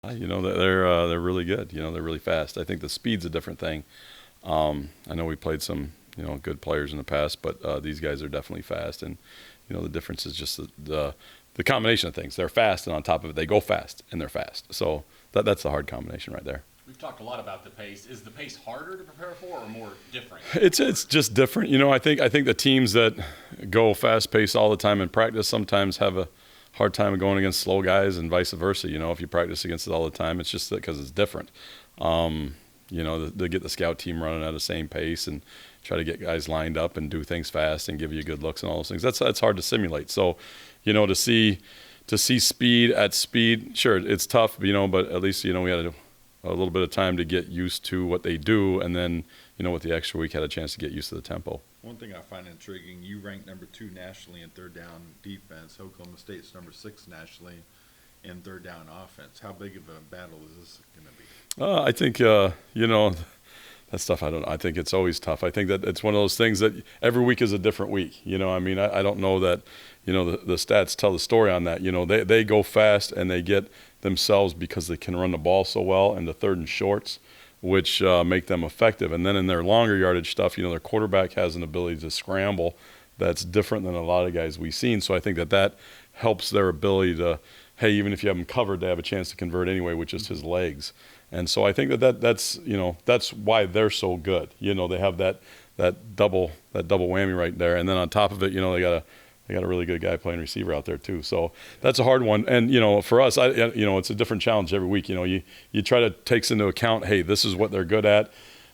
They're really good. They're really fast. I think the speed's a different thing. I know we played some good players in the past, but these guys are definitely fast. And the difference is just the combination of things. They're fast, and on top of it, they go fast and they're fast. So that's the hard combination right there. We've talked a lot about the pace. Is the pace harder to prepare for, or more different? It's just different. I think the teams that go fast pace all the time in practice sometimes have a hard time going against slow guys, and vice versa. If you practice against it all the time, it's just because it's different. To get the scout team running at the same pace and try to get guys lined up and do things fast and give you good looks and all those things. That's hard to simulate. So, to see speed at speed, sure, it's tough. But at least we had a little bit of time to get used to what they do, and then with the extra week had a chance to get used to the tempo. One thing I find intriguing, you ranked number 2 nationally in third down defense. Oklahoma State's number 6 nationally in third down offense. How big of a battle is this going to be? I think, that stuff, I don't know. I think it's always tough. I think that it's one of those things that every week is a different week. I don't know that, the stats tell the story on that. They go fast and they get themselves because they can run the ball so well and the third and shorts, which make them effective. And then in their longer yardage stuff, their quarterback has an ability to scramble that's different than a lot of guys we've seen. So I think that helps their ability to, hey, even if you have them covered, they have a chance to convert anyway with just his legs. And so I think that's why they're so good. They have that double whammy right there. And then on top of it, they got a really good guy playing receiver out there too. So that's a hard one. And for us, it's a different challenge every week. You try to take into account, hey, this is what they're good at.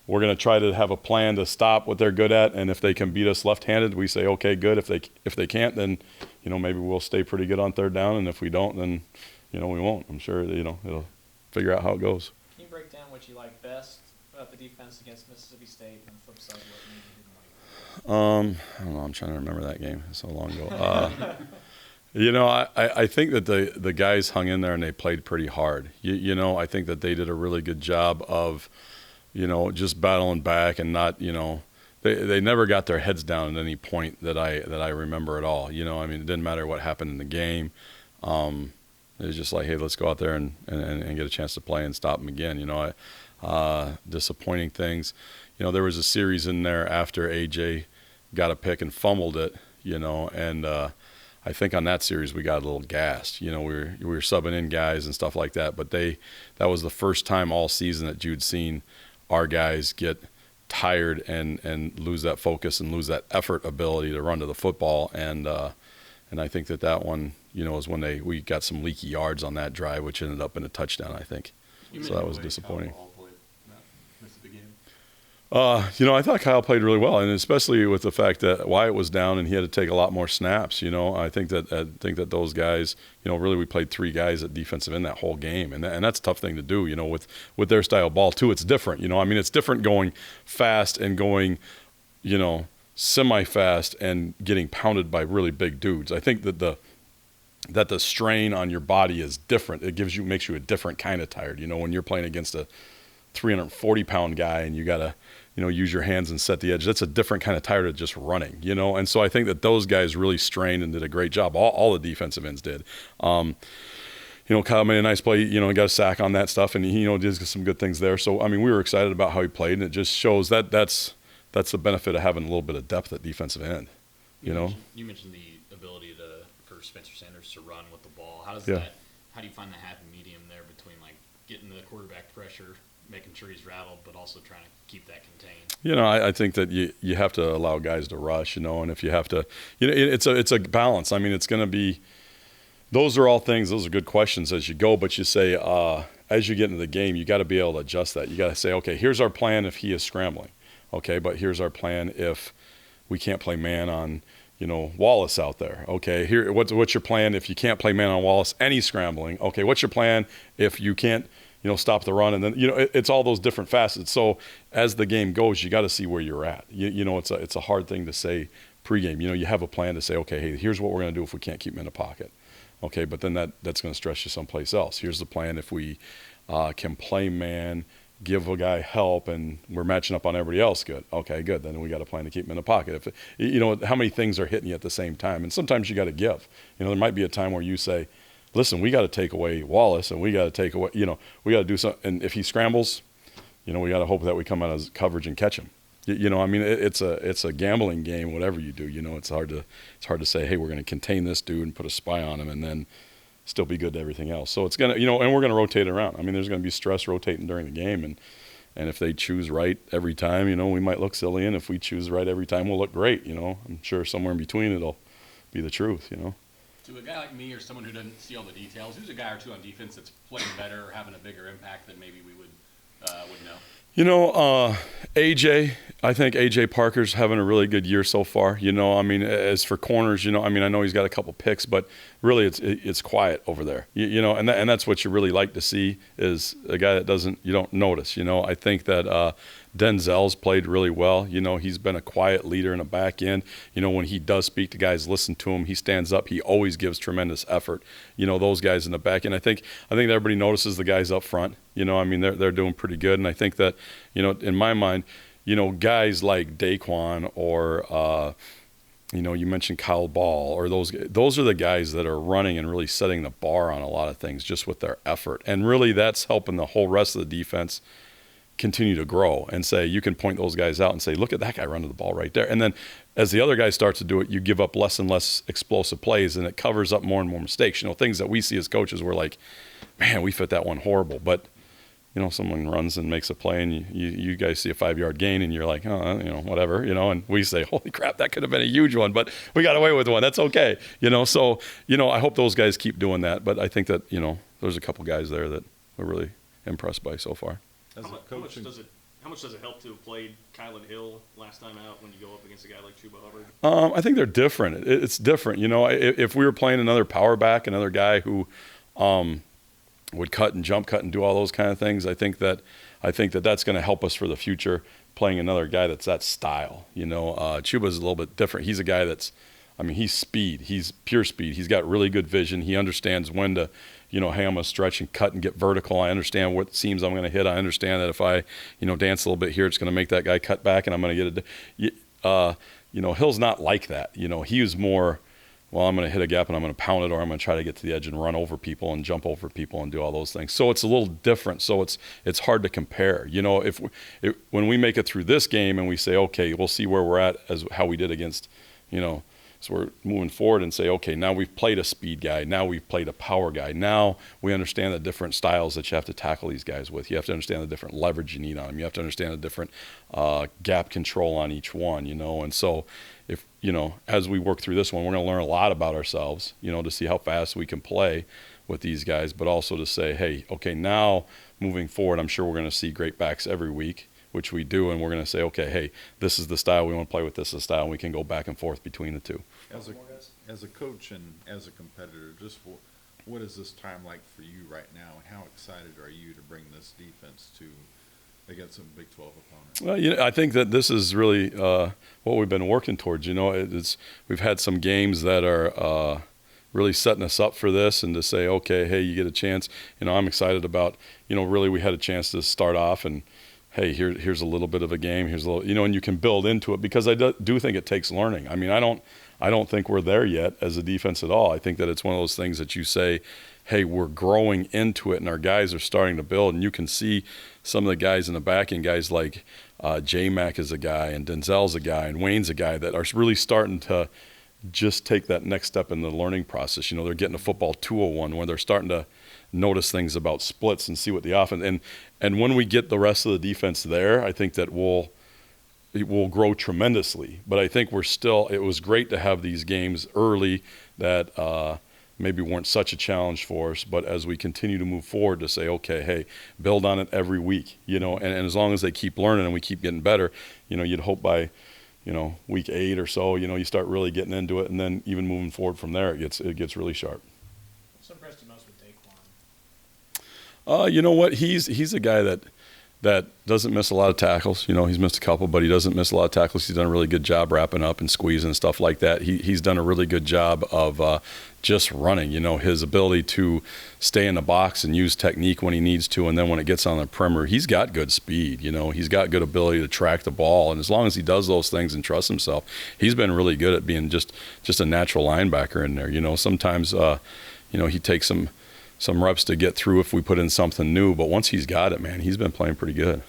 We're going to try to have a plan to stop what they're good at. And if they can beat us left-handed, we say, okay, good. If they can't, then maybe we'll stay pretty good on third down. And if we don't, then we won't. I'm sure it'll figure out how it goes. Can you break down what you like best about the defense against Mississippi State, and the flip side, what maybe you didn't like? I don't know. I'm trying to remember that game. It's so long ago. I think that the guys hung in there and they played pretty hard. I think that they did a really good job of, just battling back and not, they never got their heads down at any point that I remember at all. It didn't matter what happened in the game. It was just like, hey, let's go out there and get a chance to play and stop them again. Disappointing things. There was a series in there after AJ got a pick and fumbled it, and I think on that series we got a little gassed. We were subbing in guys and stuff like that, but that was the first time all season that Jude's seen our guys get tired and lose that focus and lose that effort ability to run to the football. And I think that one, is when we got some leaky yards on that drive, which ended up in a touchdown, I think. So that was disappointing. I thought Kyle played really well, and especially with the fact that Wyatt was down and he had to take a lot more snaps. I think that those guys, really we played 3 guys at defensive end that whole game, and that's a tough thing to do. With their style of ball too, it's different. It's different going fast and going, semi-fast and getting pounded by really big dudes. I think that the strain on your body is different. It makes you a different kind of tired. When you're playing against a 340-pound guy and you got to, use your hands and set the edge. That's a different kind of tired of just running, And so I think that those guys really strained and did a great job. All the defensive ends did. Kyle made a nice play, got a sack on that stuff, and he, did some good things there. So, we were excited about how he played, and it just shows that's the benefit of having a little bit of depth at defensive end, You mentioned the ability for Spencer Sanders to run with the ball. How do you find the happy medium there between getting the quarterback pressure, making sure he's rattled, but also trying to keep that contained? I think that you have to allow guys to rush, and if you have to, it's a balance. It's going to be, those are all things, those are good questions as you go, but you say, as you get into the game, you got to be able to adjust that. You got to say, okay, here's our plan if he is scrambling. Okay, but here's our plan if we can't play man on, Wallace out there. Okay, here, what's your plan if you can't play man on Wallace and he's scrambling? Okay, what's your plan if you can't, stop the run? And then, it's all those different facets. So as the game goes, you got to see where you're at. It's a hard thing to say pregame. You have a plan to say, okay, hey, here's what we're going to do if we can't keep him in the pocket. Okay, but then that's going to stress you someplace else. Here's the plan if we can play man, give a guy help, and we're matching up on everybody else. Good. Okay, good. Then we got a plan to keep him in the pocket. If how many things are hitting you at the same time, and sometimes you got to give. There might be a time where you say, listen, we got to take away Wallace, and we got to take away, we got to do something. And if he scrambles, we got to hope that we come out as coverage and catch him. I mean, it's a gambling game. Whatever you do, it's hard to say, hey, we're going to contain this dude and put a spy on him, and then still be good to everything else. So it's gonna, and we're gonna rotate it around. I mean, there's gonna be stress rotating during the game, and if they choose right every time, we might look silly, and if we choose right every time, we'll look great. I'm sure somewhere in between it'll be the truth. To a guy like me or someone who doesn't see all the details, who's a guy or two on defense that's playing better or having a bigger impact than maybe we would know? AJ, I think AJ Parker's having a really good year so far. I mean, as for corners, I know he's got a couple picks, but really it's quiet over there. And that's what you really like to see is a guy that you don't notice. I think that Denzel's played really well. He's been a quiet leader in the back end. When he does speak to guys, listen to him. He stands up. He always gives tremendous effort. Those guys in the back end. I think everybody notices the guys up front. I mean, they're doing pretty good. And I think that, in my mind, guys like Daquan or, you mentioned Kyle Ball or those are the guys that are running and really setting the bar on a lot of things just with their effort. And really that's helping the whole rest of the defense continue to grow and say, you can point those guys out and say, look at that guy running the ball right there. And then as the other guys start to do it, you give up less and less explosive plays and it covers up more and more mistakes. Things that we see as coaches, we're like, man, we fit that one horrible. But someone runs and makes a play and you guys see a 5-yard gain and you're like, oh, whatever, and we say, holy crap, that could have been a huge one, but we got away with one. That's okay. So, I hope those guys keep doing that. But I think that, there's a couple guys there that we're really impressed by so far. How much does it help to have played Kylan Hill last time out when you go up against a guy like Chuba Hubbard? I think they're different. It's different. If we were playing another power back, another guy who, would cut and jump cut and do all those kind of things. I think that that's going to help us for the future playing another guy that's that style. Chuba's a little bit different. He's a guy he's speed. He's pure speed. He's got really good vision. He understands when to, hey, I'm going to stretch and cut and get vertical. I understand what seams I'm going to hit. I understand that if I, dance a little bit here, it's going to make that guy cut back and I'm going to get it. Hill's not like that. He was more, well, I'm going to hit a gap and I'm going to pound it, or I'm going to try to get to the edge and run over people and jump over people and do all those things. So it's a little different. So it's hard to compare. When we make it through this game and we say, okay, we'll see where we're at as how we did against, so we're moving forward and say, okay, now we've played a speed guy. Now we've played a power guy. Now we understand the different styles that you have to tackle these guys with. You have to understand the different leverage you need on them. You have to understand the different gap control on each one, And so if, as we work through this one, we're going to learn a lot about ourselves, to see how fast we can play with these guys, but also to say, hey, okay, now moving forward, I'm sure we're going to see great backs every week, which we do, and we're going to say, okay, hey, this is the style we want to play with, this is the style, and we can go back and forth between the two. As a coach and as a competitor, just what is this time like for you right now, and how excited are you to bring this defense to against some Big 12 opponents? Well, I think that this is really what we've been working towards. We've had some games that are really setting us up for this, and to say, okay, hey, you get a chance. I'm excited about, really we had a chance to start off and, hey, here's a little bit of a game. Here's a little, and you can build into it, because I do think it takes learning. I mean, I don't think we're there yet as a defense at all. I think that it's one of those things that you say, hey, we're growing into it, and our guys are starting to build, and you can see some of the guys in the back end, guys like J-Mac is a guy, and Denzel's a guy, and Wayne's a guy that are really starting to just take that next step in the learning process. They're getting to football 201 where they're starting to notice things about splits and see what the offense, and when we get the rest of the defense there, I think that it will grow tremendously. But I think it was great to have these games early that maybe weren't such a challenge for us, but as we continue to move forward, to say, okay, hey, build on it every week, and as long as they keep learning and we keep getting better, you'd hope by, week 8 or so, you start really getting into it, and then even moving forward from there, it gets really sharp. What's impressed you most with Daquan? You know what? He's a guy that doesn't miss a lot of tackles. He's missed a couple, but he doesn't miss a lot of tackles. He's done a really good job wrapping up and squeezing and stuff like that. He's done a really good job of just running. His ability to stay in the box and use technique when he needs to, and then when it gets on the perimeter, he's got good speed. He's got good ability to track the ball, and as long as he does those things and trusts himself, he's been really good at being just a natural linebacker in there. Sometimes he takes some reps to get through if we put in something new. But once he's got it, man, he's been playing pretty good.